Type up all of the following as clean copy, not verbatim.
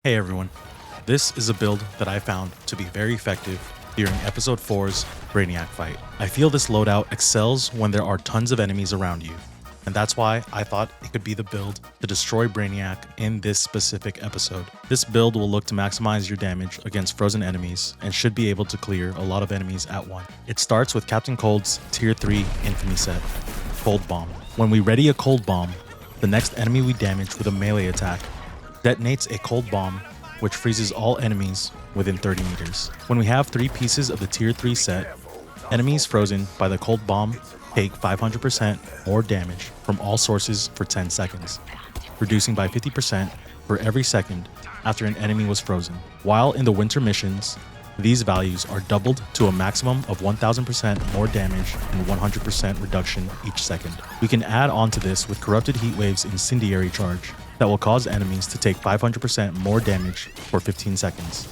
Hey everyone, this is a build that I found to be very effective during episode 4's Brainiac fight. I feel this loadout excels when there are tons of enemies around you, and that's why I thought it could be the build to destroy Brainiac in this specific episode. This build will look to maximize your damage against frozen enemies and should be able to clear a lot of enemies at once. It starts with Captain Cold's tier 3 infamy set, Cold Bomb. When we ready a Cold Bomb, the next enemy we damage with a melee attack detonates a cold bomb, which freezes all enemies within 30 meters. When we have 3 pieces of the tier 3 set, enemies frozen by the cold bomb take 500% more damage from all sources for 10 seconds, reducing by 50% for every second after an enemy was frozen. While in the winter missions, these values are doubled to a maximum of 1000% more damage and 100% reduction each second. We can add on to this with Corrupted Heatwave's Incendiary Charge that will cause enemies to take 500% more damage for 15 seconds.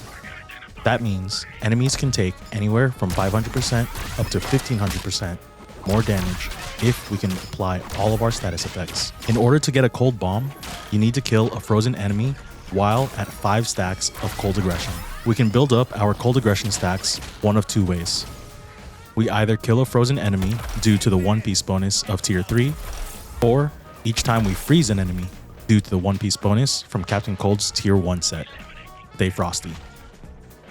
That means enemies can take anywhere from 500% up to 1500% more damage if we can apply all of our status effects. In order to get a cold bomb, you need to kill a frozen enemy while at 5 stacks of cold aggression. We can build up our cold aggression stacks one of 2 ways. We either kill a frozen enemy due to the 1-piece bonus of tier 3, or each time we freeze an enemy due to the 1-piece bonus from Captain Cold's tier 1 set, Stay Frosty.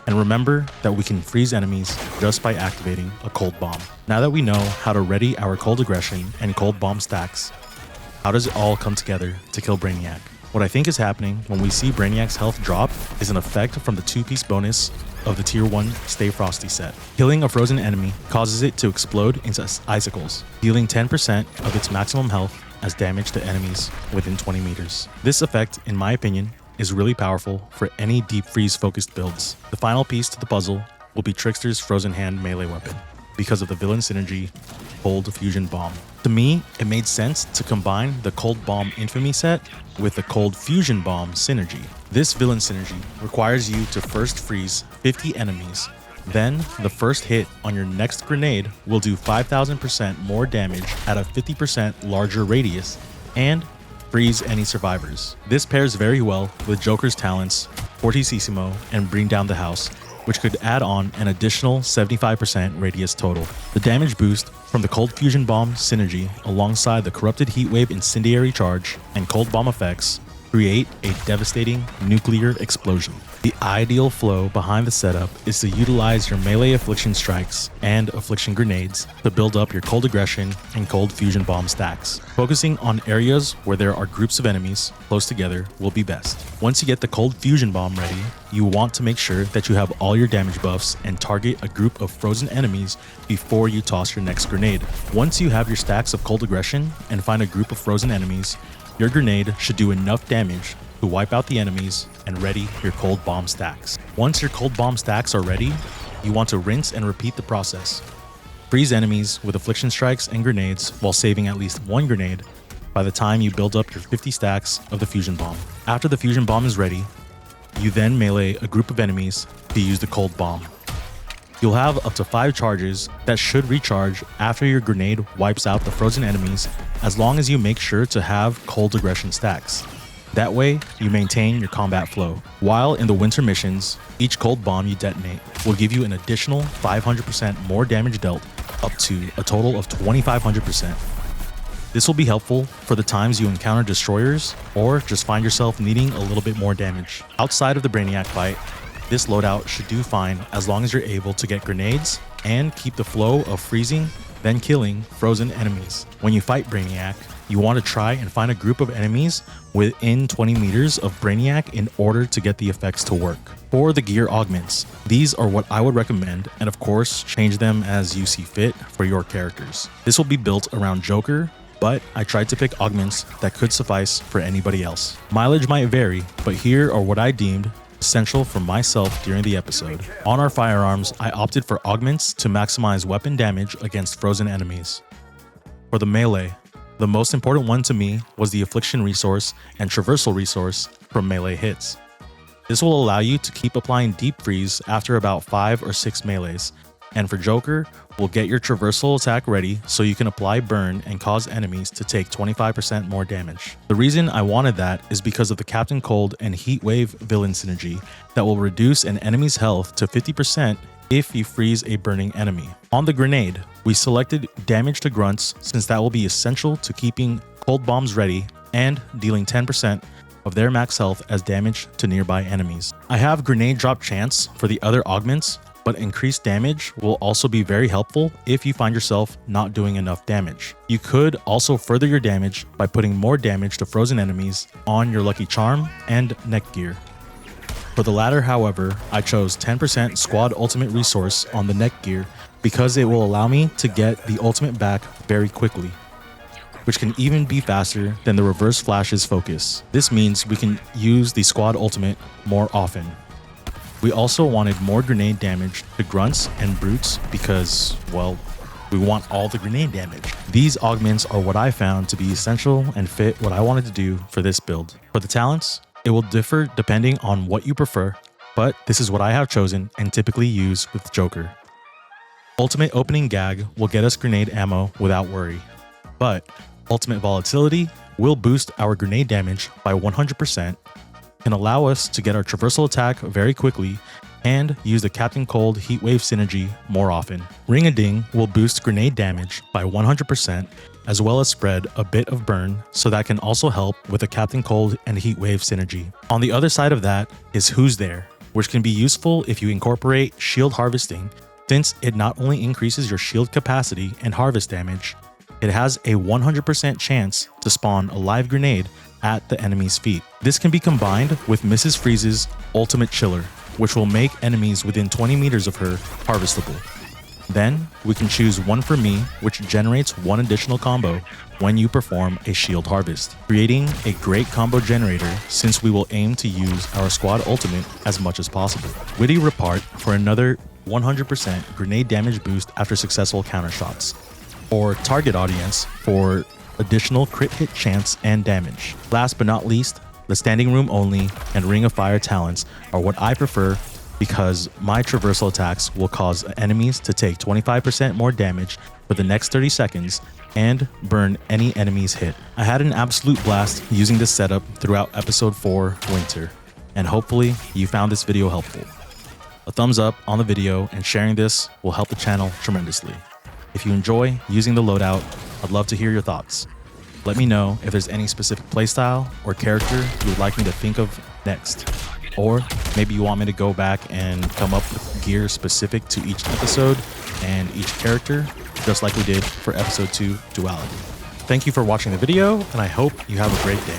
And remember that we can freeze enemies just by activating a cold bomb. Now that we know how to ready our cold aggression and cold bomb stacks, how does it all come together to kill Brainiac? What I think is happening when we see Brainiac's health drop is an effect from the 2-piece bonus of the tier 1 Stay Frosty set. Killing a frozen enemy causes it to explode into icicles, dealing 10% of its maximum health as damage to enemies within 20 meters. This effect, in my opinion, is really powerful for any deep freeze focused builds. The final piece to the puzzle will be Trickster's frozen hand melee weapon because of the villain synergy Cold Fusion Bomb. To me, it made sense to combine the Cold Bomb Infamy set with the Cold Fusion Bomb synergy. This villain synergy requires you to first freeze 50 enemies, then the first hit on your next grenade will do 5000% more damage at a 50% larger radius and freeze any survivors. This pairs very well with Joker's talents, Fortissimo and Bring Down the House, which could add on an additional 75% radius total. The damage boost from the Cold Fusion Bomb synergy alongside the Corrupted Heatwave Incendiary Charge and Cold Bomb effects create a devastating nuclear explosion. The ideal flow behind the setup is to utilize your melee affliction strikes and affliction grenades to build up your cold aggression and cold fusion bomb stacks. Focusing on areas where there are groups of enemies close together will be best. Once you get the cold fusion bomb ready, you want to make sure that you have all your damage buffs and target a group of frozen enemies before you toss your next grenade. Once you have your stacks of cold aggression and find a group of frozen enemies, your grenade should do enough damage to wipe out the enemies and ready your cold bomb stacks. Once your cold bomb stacks are ready, you want to rinse and repeat the process. Freeze enemies with affliction strikes and grenades while saving at least 1 grenade by the time you build up your 50 stacks of the fusion bomb. After the fusion bomb is ready, you then melee a group of enemies to use the cold bomb. You'll have up to 5 charges that should recharge after your grenade wipes out the frozen enemies, as long as you make sure to have cold aggression stacks. That way, you maintain your combat flow. While in the winter missions, each cold bomb you detonate will give you an additional 500% more damage dealt, up to a total of 2500%. This will be helpful for the times you encounter destroyers or just find yourself needing a little bit more damage. Outside of the Brainiac fight, this loadout should do fine as long as you're able to get grenades and keep the flow of freezing, then killing frozen enemies. When you fight Brainiac, you want to try and find a group of enemies within 20 meters of Brainiac in order to get the effects to work. For the gear augments, these are what I would recommend, and of course, change them as you see fit for your characters. This will be built around Joker, but I tried to pick augments that could suffice for anybody else. Mileage might vary, but here are what I deemed essential for myself during the episode. On our firearms, I opted for augments to maximize weapon damage against frozen enemies. For the melee, the most important one to me was the affliction resource and traversal resource from melee hits. This will allow you to keep applying deep freeze after about 5 or 6 melees, And for Joker, we'll get your traversal attack ready so you can apply burn and cause enemies to take 25% more damage. The reason I wanted that is because of the Captain Cold and Heat Wave villain synergy that will reduce an enemy's health to 50% if you freeze a burning enemy. On the grenade, we selected damage to grunts since that will be essential to keeping cold bombs ready and dealing 10% of their max health as damage to nearby enemies. I have grenade drop chance for the other augments, but increased damage will also be very helpful if you find yourself not doing enough damage. You could also further your damage by putting more damage to frozen enemies on your lucky charm and neck gear. For the latter, however, I chose 10% squad ultimate resource on the neck gear because it will allow me to get the ultimate back very quickly, which can even be faster than the reverse flash's focus. This means we can use the squad ultimate more often. We also wanted more grenade damage to grunts and brutes because, well, we want all the grenade damage. These augments are what I found to be essential and fit what I wanted to do for this build. For the talents, it will differ depending on what you prefer, but this is what I have chosen and typically use with Joker. Ultimate Opening Gag will get us grenade ammo without worry, but Ultimate Volatility will boost our grenade damage by 100%, can allow us to get our traversal attack very quickly, and use the Captain Cold Heat Wave synergy more often. Ring-a-Ding will boost grenade damage by 100%, as well as spread a bit of burn, so that can also help with the Captain Cold and Heat Wave synergy. On the other side of that is Who's There, which can be useful if you incorporate shield harvesting, since it not only increases your shield capacity and harvest damage, it has a 100% chance to spawn a live grenade at the enemy's feet. This can be combined with Mrs. Freeze's Ultimate Chiller, which will make enemies within 20 meters of her harvestable. Then we can choose One For Me, which generates one additional combo when you perform a shield harvest, creating a great combo generator since we will aim to use our squad ultimate as much as possible. Witty Repart for another 100% grenade damage boost after successful counter shots, or Target Audience for additional crit hit chance and damage. Last but not least, the Standing Room Only and Ring of Fire talents are what I prefer because my traversal attacks will cause enemies to take 25% more damage for the next 30 seconds and burn any enemies hit. I had an absolute blast using this setup throughout episode 4 Winter, and hopefully you found this video helpful. A thumbs up on the video and sharing this will help the channel tremendously. If you enjoy using the loadout, I'd love to hear your thoughts. Let me know if there's any specific playstyle or character you would like me to think of next. Or maybe you want me to go back and come up with gear specific to each episode and each character, just like we did for episode 2 Duality. Thank you for watching the video, and I hope you have a great day.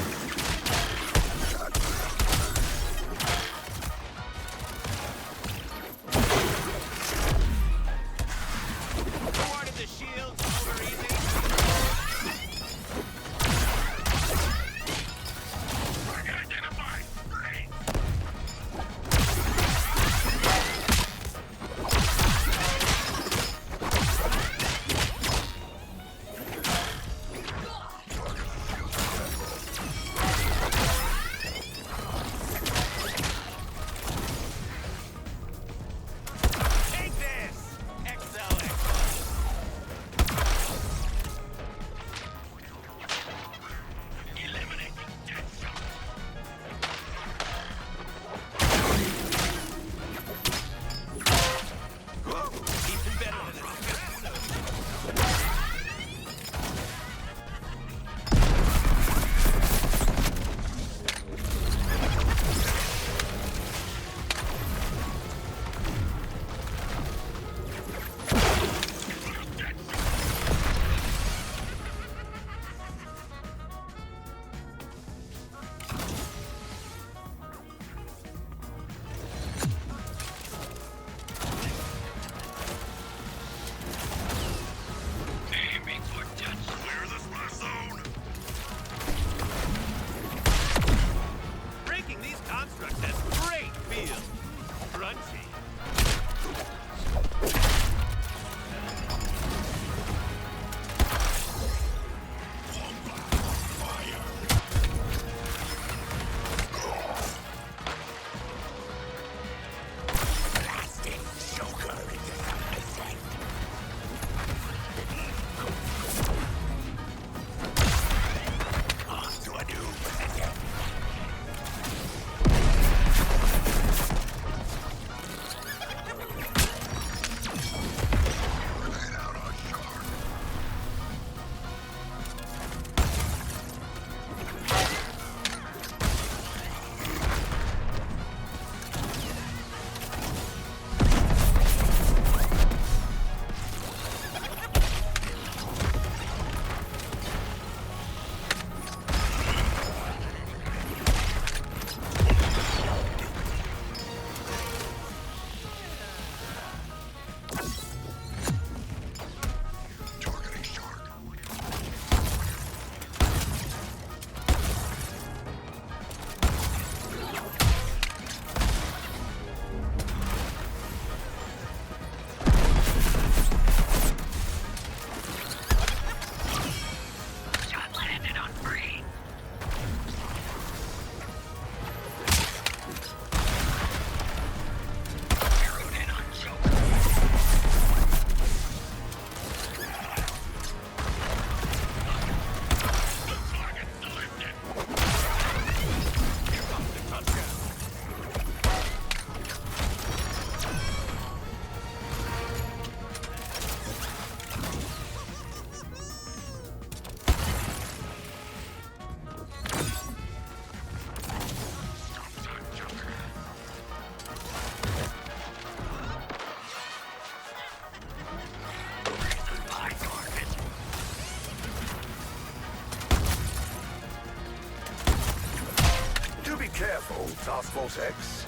vortex.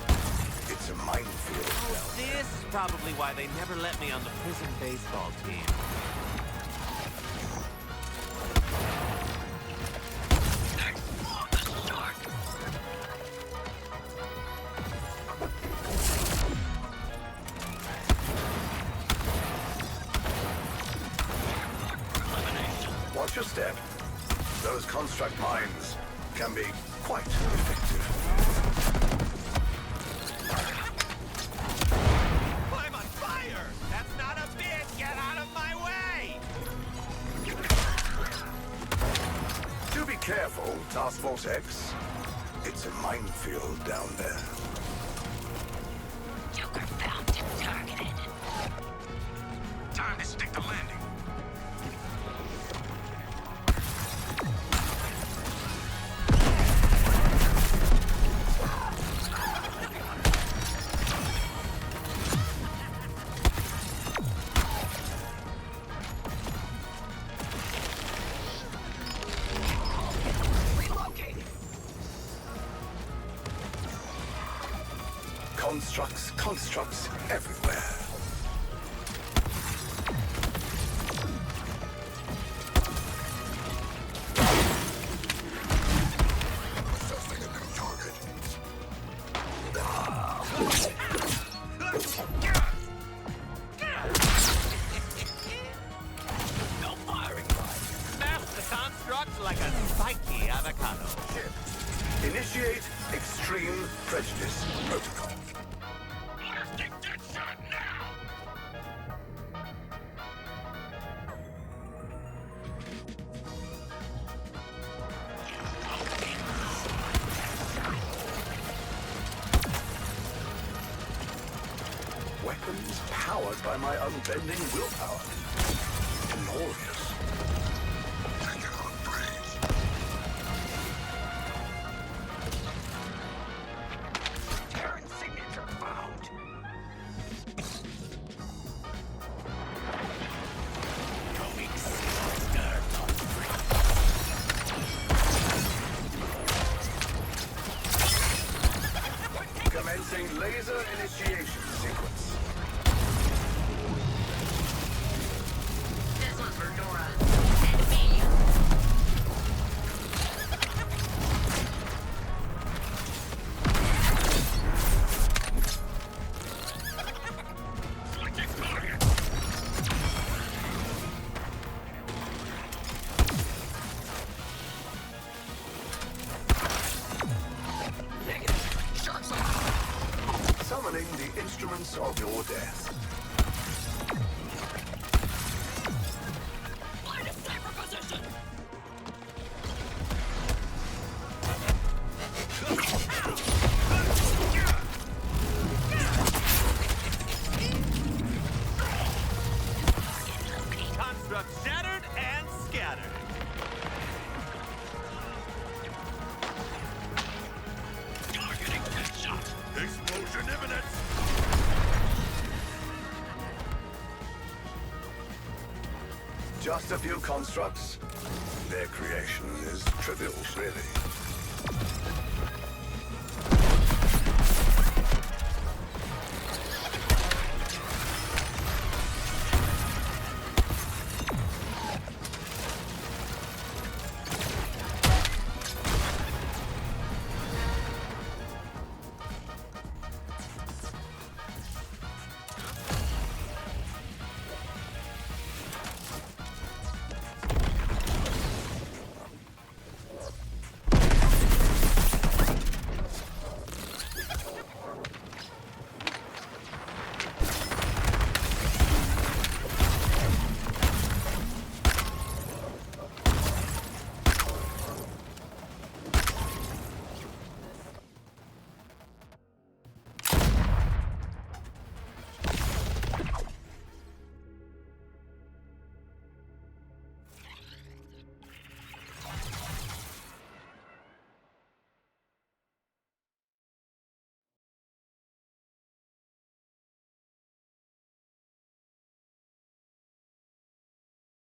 It's a minefield. Oh, this is probably why they never let me on the prison baseball team. Watch your step. Those construct mines can be quite effective. I'm on fire! That's not a bit! Get out of my way! Do be careful, Task Force X. It's a minefield down there. Joker found and targeted. Time to stick the landing. Constructs everywhere. Assessing a new target. No firing line. Smash the constructs like a spiky avocado. Initiate Extreme Prejudice Protocol. Weapons powered by my unbending willpower. Glorious. Take it on, praise. Terran signature found. Going sinister. Commencing laser initiation sequence. This one's for Nora. And me. Selecting target. Negative. Sharks on. Summoning the instruments of your death. Line of sniper position. Construct shattered and scattered. Targeting headshot. Explosion imminent. Just a few constructs. Their creation is trivial, really.